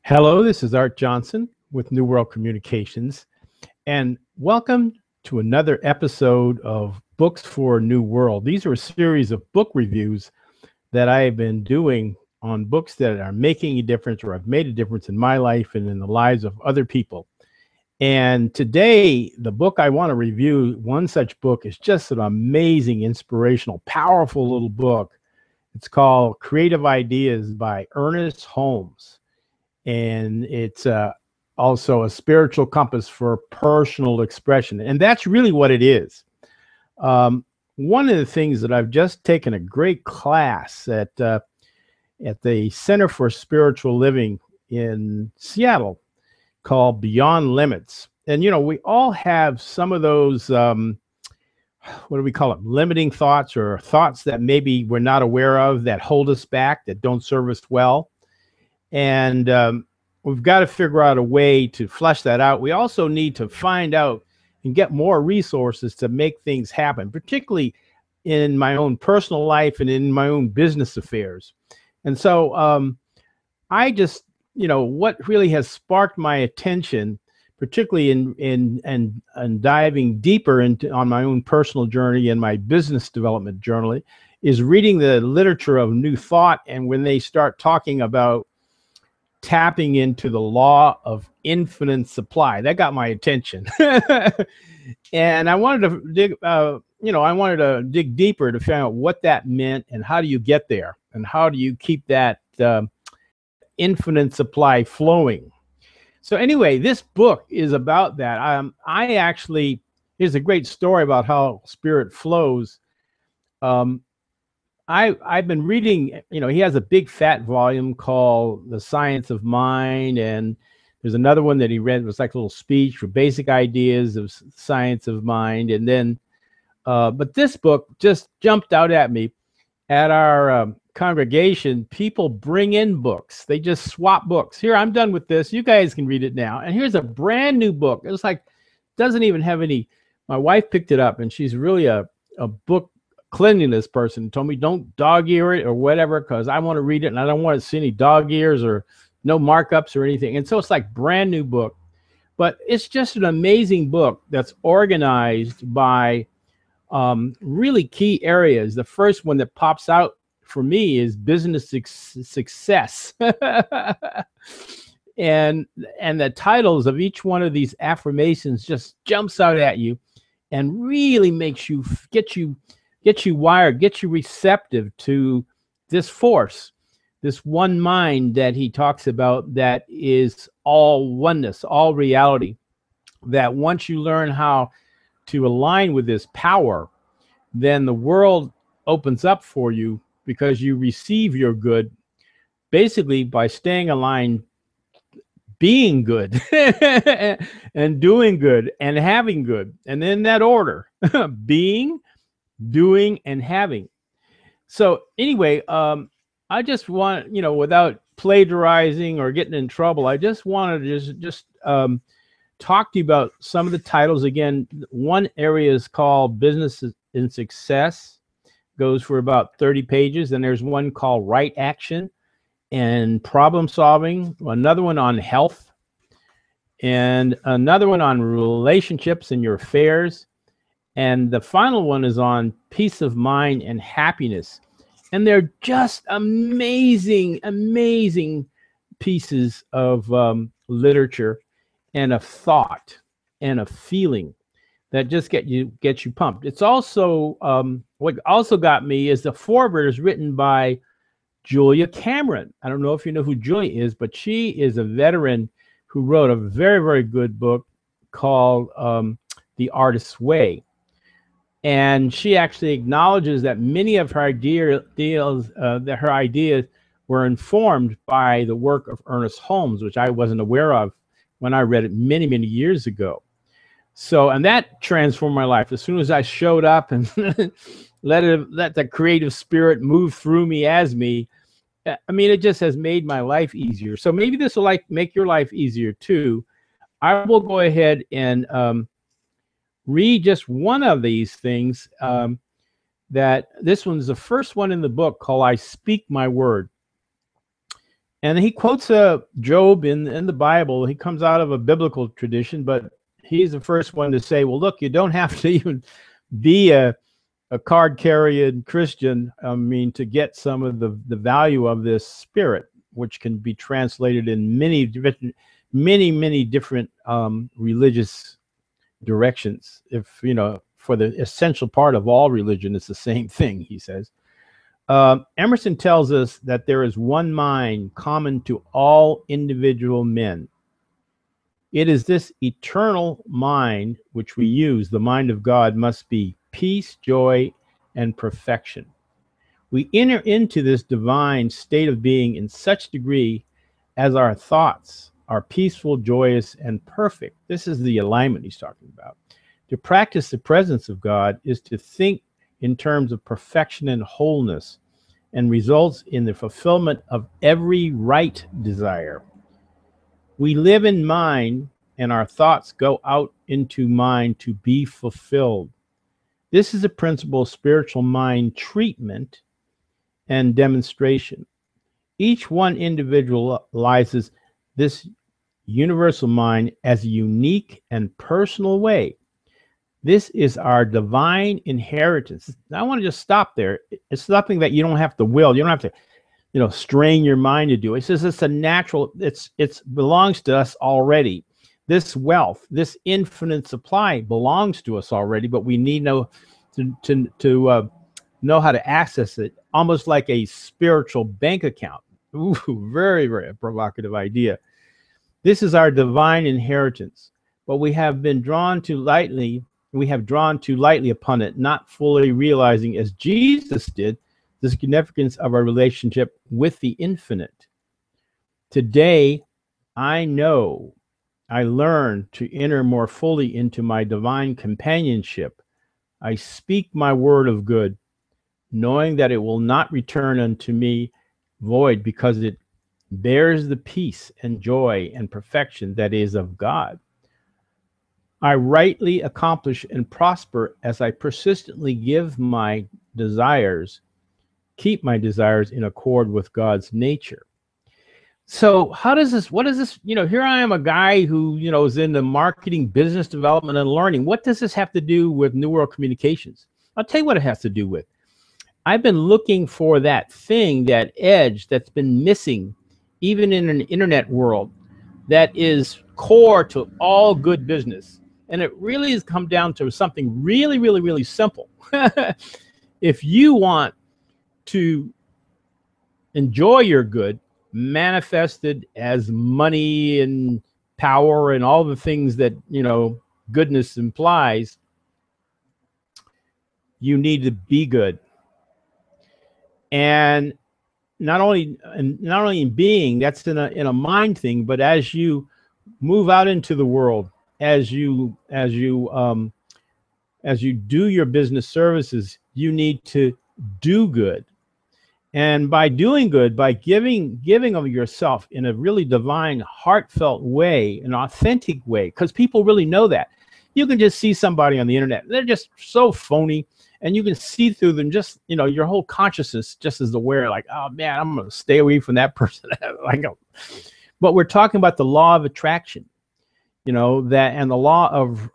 Hello, this is Art Johnson with New World Communications, and welcome to another episode of Books for a New World. These are a series of book reviews that I have been doing on books that are making a difference or have made a difference in my life and in the lives of other people. And today, the book I want to review, one such book, is just an amazing, inspirational, powerful little book. It's called Creative Ideas by Ernest Holmes. And it's also a spiritual compass for personal expression. And that's really what it is. One of the things that I've just taken a great class at the Center for Spiritual Living in Seattle called Beyond Limits. And, you know, we all have some of those, what do we call it, limiting thoughts or thoughts that maybe we're not aware of that hold us back, that don't serve us well. And we've got to figure out a way to flesh that out. We also need to find out and get more resources to make things happen, particularly in my own personal life and in my own business affairs. And so I just, what really has sparked my attention, particularly in diving deeper into on my own personal journey and my business development journey, is reading the literature of New Thought. And when they start talking about tapping into the law of infinite supply, that got my attention. And I wanted to dig deeper to find out what that meant and how do you get there and how do you keep that infinite supply flowing. So anyway, this book is about that. Here's a great story about how spirit flows. I've been reading, he has a big fat volume called The Science of Mind, and there's another one that he read. It was like a little speech for basic ideas of science of mind. And then, but this book just jumped out at me. At our congregation, people bring in books. They just swap books. Here, I'm done with this. You guys can read it now. And here's a brand new book. It was like, doesn't even have any, my wife picked it up and she's really a book cleanliness person, told me don't dog ear it or whatever because I want to read it and I don't want to see any dog ears or no markups or anything. And so it's like brand new book, but it's just an amazing book that's organized by really key areas. The first one that pops out for me is business success. and the titles of each one of these affirmations just jumps out at you and really makes you get you wired, get you receptive to this force, this one mind that he talks about that is all oneness, all reality, that once you learn how to align with this power, then the world opens up for you because you receive your good basically by staying aligned, being good and doing good and having good. And in that order, being, doing, and having. So anyway, I just want, without plagiarizing or getting in trouble, I just wanted to just talk to you about some of the titles. Again, one area is called Business and Success, goes for about 30 pages. And there's one called Right Action and Problem Solving, another one on health, and another one on relationships and your affairs. And the final one is on peace of mind and happiness. And they're just amazing, amazing pieces of literature and a thought and a feeling that just get you pumped. It's also, what also got me is the foreword is written by Julia Cameron. I don't know if you know who Julia is, but she is a veteran who wrote a very, very good book called The Artist's Way. And she actually acknowledges that many of her ideas were informed by the work of Ernest Holmes, which I wasn't aware of when I read it many, many years ago. So, and that transformed my life. As soon as I showed up and let the creative spirit move through me as me, I mean, it just has made my life easier. So maybe this will make your life easier too. I will go ahead and read just one of these things. That this one's the first one in the book, called I Speak My Word. And he quotes Job in the Bible. He comes out of a biblical tradition, but he's the first one to say, well, look, you don't have to even be a card carrying Christian, I mean, to get some of the value of this spirit, which can be translated in many different religious directions. If, you know, for the essential part of all religion, it's the same thing, he says. Emerson tells us that there is one mind common to all individual men. It is this eternal mind which we use. The mind of God must be peace, joy, and perfection. We enter into this divine state of being in such degree as our thoughts are peaceful, joyous, and perfect. This is the alignment he's talking about. To practice the presence of God is to think in terms of perfection and wholeness, and results in the fulfillment of every right desire. We live in mind, and our thoughts go out into mind to be fulfilled. This is a principle of spiritual mind treatment and demonstration. Each one individualizes this universal mind as a unique and personal way. This is our divine inheritance. I want to just stop there. It's something that you don't have to will. You don't have to, you know, strain your mind to do. It says it's a natural. It's belongs to us already. This wealth, this infinite supply, belongs to us already. But we need to know how to access it, almost like a spiritual bank account. Ooh, very provocative idea. This is our divine inheritance, but we have drawn too lightly upon it, not fully realizing, as Jesus did, the significance of our relationship with the infinite. Today, I learn to enter more fully into my divine companionship. I speak my word of good, knowing that it will not return unto me void, because it bears the peace and joy and perfection that is of God. I rightly accomplish and prosper as I persistently keep my desires in accord with God's nature. So what is this, you know, here I am, a guy who, you know, is in the marketing, business development, and learning. What does this have to do with New World Communications? I'll tell you what it has to do with. I've been looking for that thing, that edge that's been missing, even in an internet world, that is core to all good business. And it really has come down to something really simple. If you want to enjoy your good manifested as money and power and all the things that, you know, goodness implies, you need to be good. And not only in being, that's in a mind thing, but as you move out into the world, as you do your business services, you need to do good. And by doing good, by giving of yourself in a really divine, heartfelt way, an authentic way, because people really know that. You can just see somebody on the internet, they're just so phony, and you can see through them. Just, you know, your whole consciousness just is aware, like, oh man, I'm going to stay away from that person. But we're talking about the law of attraction, you know, that, and the law of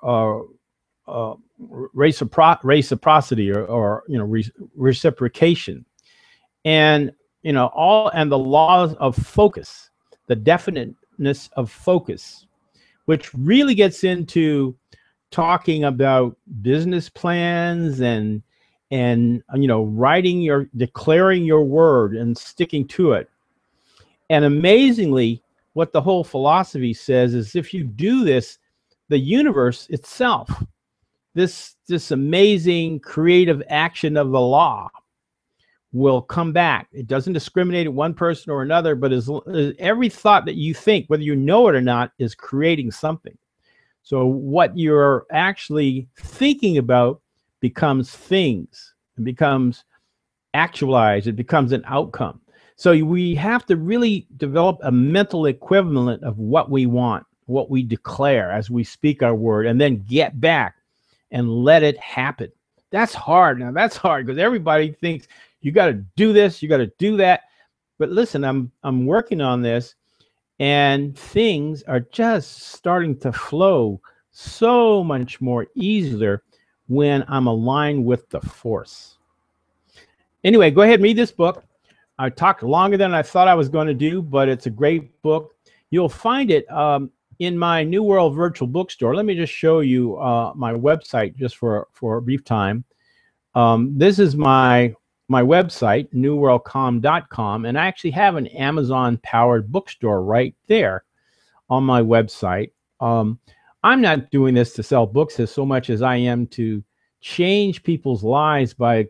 reciprocity, or you know, reciprocation, and, you know, and the laws of focus, the definiteness of focus, which really gets into talking about business plans and you know, declaring your word and sticking to it. And amazingly, what the whole philosophy says is, if you do this, the universe itself, this amazing creative action of the law, will come back. It doesn't discriminate at one person or another, but every thought that you think, whether you know it or not, is creating something. So what you're actually thinking about becomes things. It becomes actualized. It becomes an outcome. So we have to really develop a mental equivalent of what we want, what we declare as we speak our word, and then get back and let it happen. That's hard. Now that's hard, because everybody thinks you got to do this, you got to do that. But listen, I'm working on this, and things are just starting to flow so much more easier when I'm aligned with the force. Anyway, go ahead and read this book. I talked longer than I thought I was going to do, but it's a great book. You'll find it in my New World virtual bookstore. Let me just show you my website just for a brief time. This is my website, newworldcom.com, and I actually have an Amazon-powered bookstore right there on my website. I'm not doing this to sell books as so much as I am to change people's lives by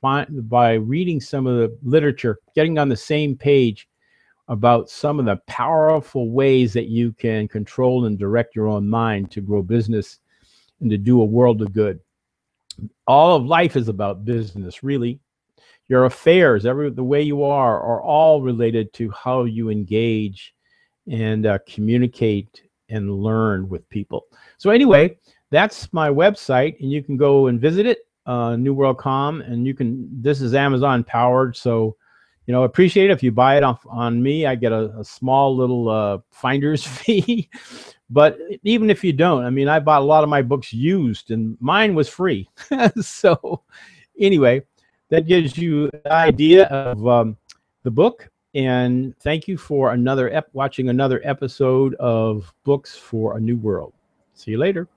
reading some of the literature, getting on the same page about some of the powerful ways that you can control and direct your own mind to grow business and to do a world of good. All of life is about business, really. Your affairs, the way you are all related to how you engage and communicate and learn with people. So anyway, that's my website, and you can go and visit it, New World Com, and this is Amazon powered, so appreciate it if you buy it on me. I get a small little finder's fee. But even if you don't, I mean, I bought a lot of my books used, and mine was free. So anyway, that gives you an idea of the book. And thank you for watching another episode of Books for a New World. See you later.